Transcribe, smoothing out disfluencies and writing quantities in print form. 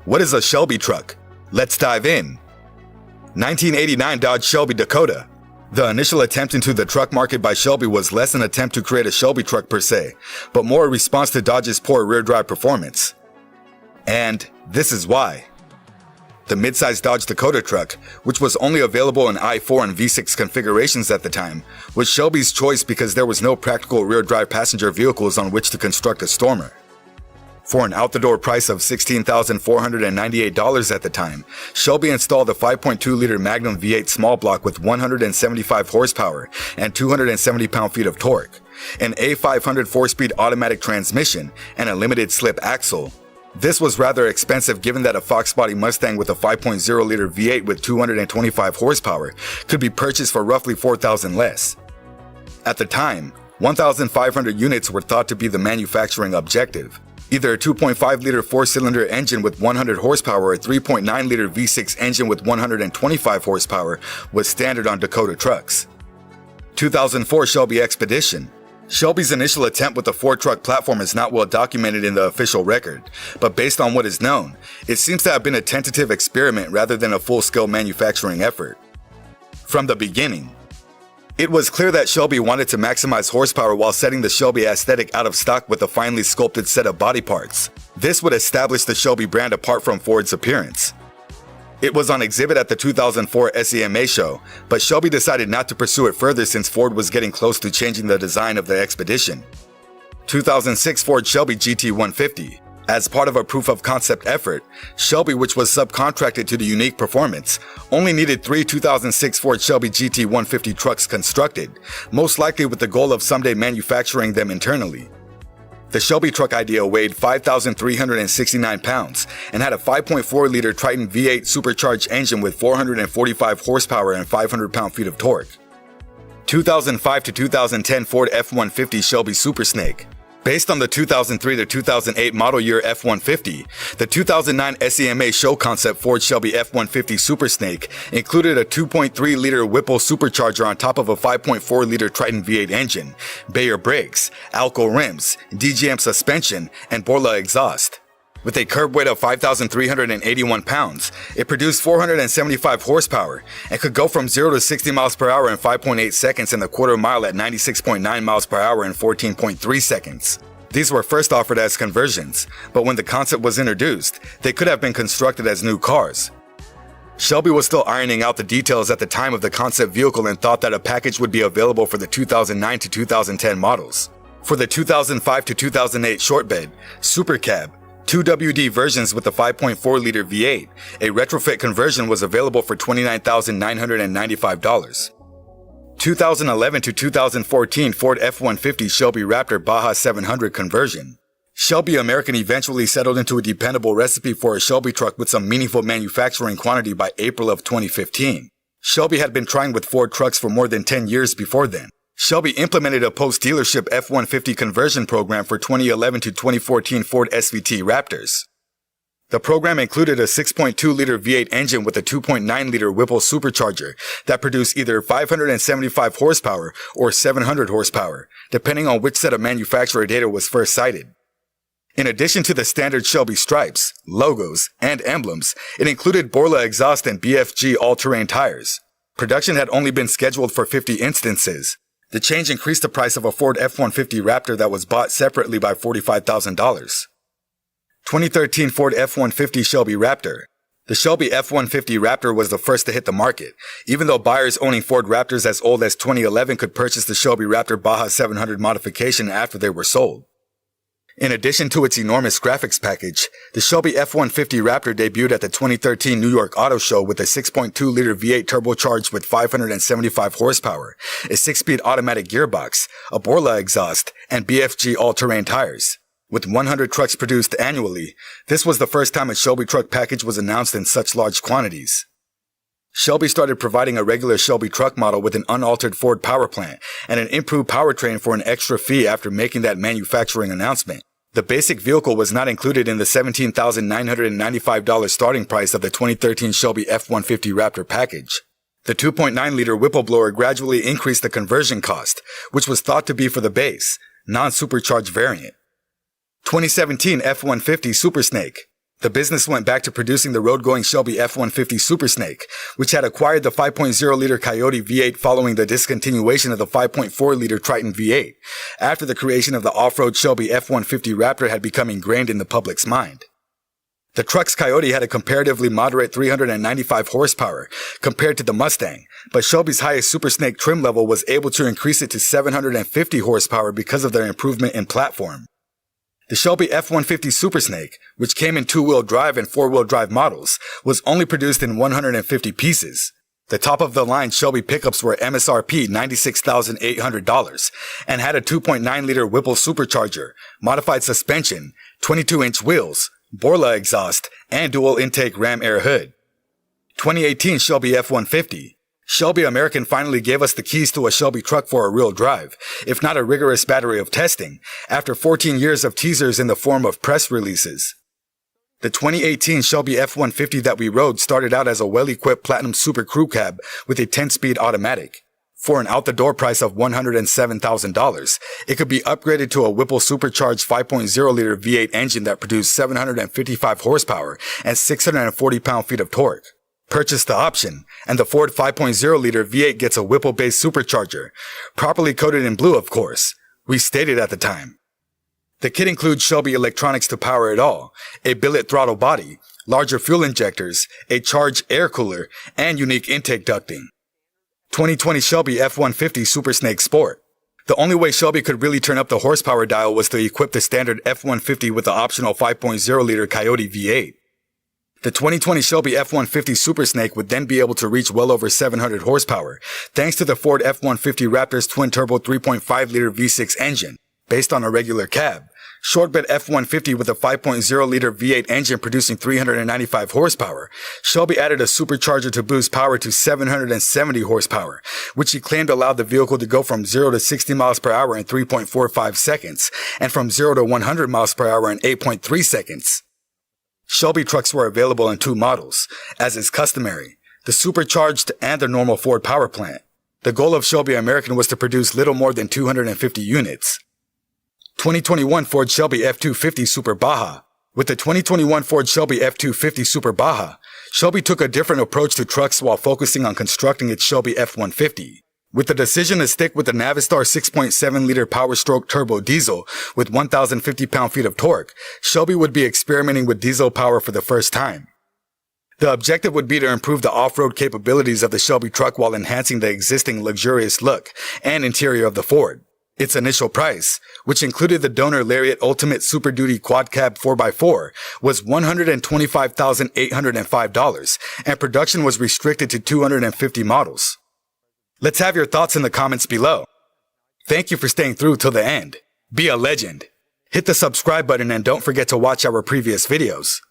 What is a Shelby truck? Let's dive in. 1989 Dodge Shelby Dakota. The initial attempt into the truck market by Shelby was less an attempt to create a Shelby truck per se, but more a response to Dodge's poor rear-drive performance. And this is why. The midsize Dodge Dakota truck, which was only available in i4 and V6 configurations at the time, was Shelby's choice because there was no practical rear-drive passenger vehicles on which to construct a Stormer. For an out-the-door price of $16,498 at the time, Shelby installed a 5.2-liter Magnum V8 small block with 175 horsepower and 270 pound-feet of torque, an A500 4-speed automatic transmission, and a limited-slip axle. This was rather expensive given that a Fox body Mustang with a 5.0-liter V8 with 225 horsepower could be purchased for roughly $4,000 less. At the time, 1,500 units were thought to be the manufacturing objective. Either a 2.5-liter 4-cylinder engine with 100 horsepower or a 3.9-liter V6 engine with 125 horsepower was standard on Dakota trucks. 2004 Shelby Expedition. Shelby's initial attempt with the Ford truck platform is not well documented in the official record, but based on what is known, it seems to have been a tentative experiment rather than a full-scale manufacturing effort. From the beginning, it was clear that Shelby wanted to maximize horsepower while setting the Shelby aesthetic out of stock with a finely sculpted set of body parts. This would establish the Shelby brand apart from Ford's appearance. It was on exhibit at the 2004 SEMA show, but Shelby decided not to pursue it further since Ford was getting close to changing the design of the Expedition. 2006 Ford Shelby GT150. As part of a proof-of-concept effort, Shelby, which was subcontracted to the Unique Performance, only needed 3 2006 Ford Shelby GT150 trucks constructed, most likely with the goal of someday manufacturing them internally. The Shelby truck idea weighed 5,369 pounds and had a 5.4-liter Triton V8 supercharged engine with 445 horsepower and 500 pound-feet of torque. 2005 to 2010 Ford F-150 Shelby Super Snake. Based on the 2003 to 2008 model year F-150, the 2009 SEMA show concept Ford Shelby F-150 Super Snake included a 2.3-liter Whipple supercharger on top of a 5.4-liter Triton V8 engine, Bayer brakes, Alco rims, DGM suspension, and Borla exhaust. With a curb weight of 5,381 pounds, it produced 475 horsepower and could go from 0 to 60 miles per hour in 5.8 seconds and a quarter mile at 96.9 miles per hour in 14.3 seconds. These were first offered as conversions, but when the concept was introduced, they could have been constructed as new cars. Shelby was still ironing out the details at the time of the concept vehicle and thought that a package would be available for the 2009 to 2010 models. For the 2005 to 2008 short bed, Super Cab, 2 WD versions with a 5.4-liter V8, a retrofit conversion was available for $29,995. 2011 to 2014 Ford F-150 Shelby Raptor Baja 700 conversion. Shelby American eventually settled into a dependable recipe for a Shelby truck with some meaningful manufacturing quantity by April of 2015. Shelby had been trying with Ford trucks for more than 10 years before then. Shelby implemented a post-dealership F-150 conversion program for 2011 to 2014 Ford SVT Raptors. The program included a 6.2-liter V8 engine with a 2.9-liter Whipple supercharger that produced either 575 horsepower or 700 horsepower, depending on which set of manufacturer data was first cited. In addition to the standard Shelby stripes, logos, and emblems, it included Borla exhaust and BFG all-terrain tires. Production had only been scheduled for 50 instances. The change increased the price of a Ford F-150 Raptor that was bought separately by $45,000. 2013 Ford F-150 Shelby Raptor. The Shelby F-150 Raptor was the first to hit the market, even though buyers owning Ford Raptors as old as 2011 could purchase the Shelby Raptor Baja 700 modification after they were sold. In addition to its enormous graphics package, the Shelby F-150 Raptor debuted at the 2013 New York Auto Show with a 6.2-liter V8 turbocharged with 575 horsepower, a 6-speed automatic gearbox, a Borla exhaust, and BFG all-terrain tires. With 100 trucks produced annually, this was the first time a Shelby truck package was announced in such large quantities. Shelby started providing a regular Shelby truck model with an unaltered Ford power plant and an improved powertrain for an extra fee after making that manufacturing announcement. The basic vehicle was not included in the $17,995 starting price of the 2013 Shelby F-150 Raptor package. The 2.9-liter Whipple blower gradually increased the conversion cost, which was thought to be for the base, non-supercharged variant. 2017 F-150 Super Snake. The business went back to producing the road-going Shelby F-150 Super Snake, which had acquired the 5.0-liter Coyote V8 following the discontinuation of the 5.4-liter Triton V8, after the creation of the off-road Shelby F-150 Raptor had become ingrained in the public's mind. The truck's Coyote had a comparatively moderate 395 horsepower compared to the Mustang, but Shelby's highest Super Snake trim level was able to increase it to 750 horsepower because of their improvement in platform. The Shelby F-150 Super Snake, which came in two-wheel drive and four-wheel drive models, was only produced in 150 pieces. The top-of-the-line Shelby pickups were MSRP $96,800 and had a 2.9-liter Whipple supercharger, modified suspension, 22-inch wheels, Borla exhaust, and dual-intake ram air hood. 2018 Shelby F-150. Shelby American finally gave us the keys to a Shelby truck for a real drive, if not a rigorous battery of testing, after 14 years of teasers in the form of press releases. The 2018 Shelby F-150 that we rode started out as a well-equipped Platinum Super Crew Cab with a 10-speed automatic. For an out-the-door price of $107,000, it could be upgraded to a Whipple supercharged 5.0-liter V8 engine that produced 755 horsepower and 640 pound-feet of torque. Purchase the option, and the Ford 5.0-liter V8 gets a Whipple-based supercharger, properly coated in blue, of course. We stated at the time. The kit includes Shelby electronics to power it all, a billet throttle body, larger fuel injectors, a charged air cooler, and unique intake ducting. 2020 Shelby F-150 Super Snake Sport. The only way Shelby could really turn up the horsepower dial was to equip the standard F-150 with the optional 5.0-liter Coyote V8. The 2020 Shelby F-150 Super Snake would then be able to reach well over 700 horsepower, thanks to the Ford F-150 Raptor's twin-turbo 3.5-liter V6 engine, based on a regular cab. Shortbed F-150 with a 5.0-liter V8 engine producing 395 horsepower, Shelby added a supercharger to boost power to 770 horsepower, which he claimed allowed the vehicle to go from 0 to 60 miles per hour in 3.45 seconds, and from 0 to 100 miles per hour in 8.3 seconds. Shelby trucks were available in two models, as is customary, the supercharged and the normal Ford power plant. The goal of Shelby American was to produce little more than 250 units. 2021 Ford Shelby F-250 Super Baja. With the 2021 Ford Shelby F-250 Super Baja, Shelby took a different approach to trucks while focusing on constructing its Shelby F-150. With the decision to stick with the Navistar 6.7-liter Power Stroke Turbo Diesel with 1,050 pound-feet of torque, Shelby would be experimenting with diesel power for the first time. The objective would be to improve the off-road capabilities of the Shelby truck while enhancing the existing luxurious look and interior of the Ford. Its initial price, which included the Donor Lariat Ultimate Super Duty Quad Cab 4x4, was $125,805, and production was restricted to 250 models. Let's have your thoughts in the comments below. Thank you for staying through till the end. Be a legend. Hit the subscribe button and don't forget to watch our previous videos.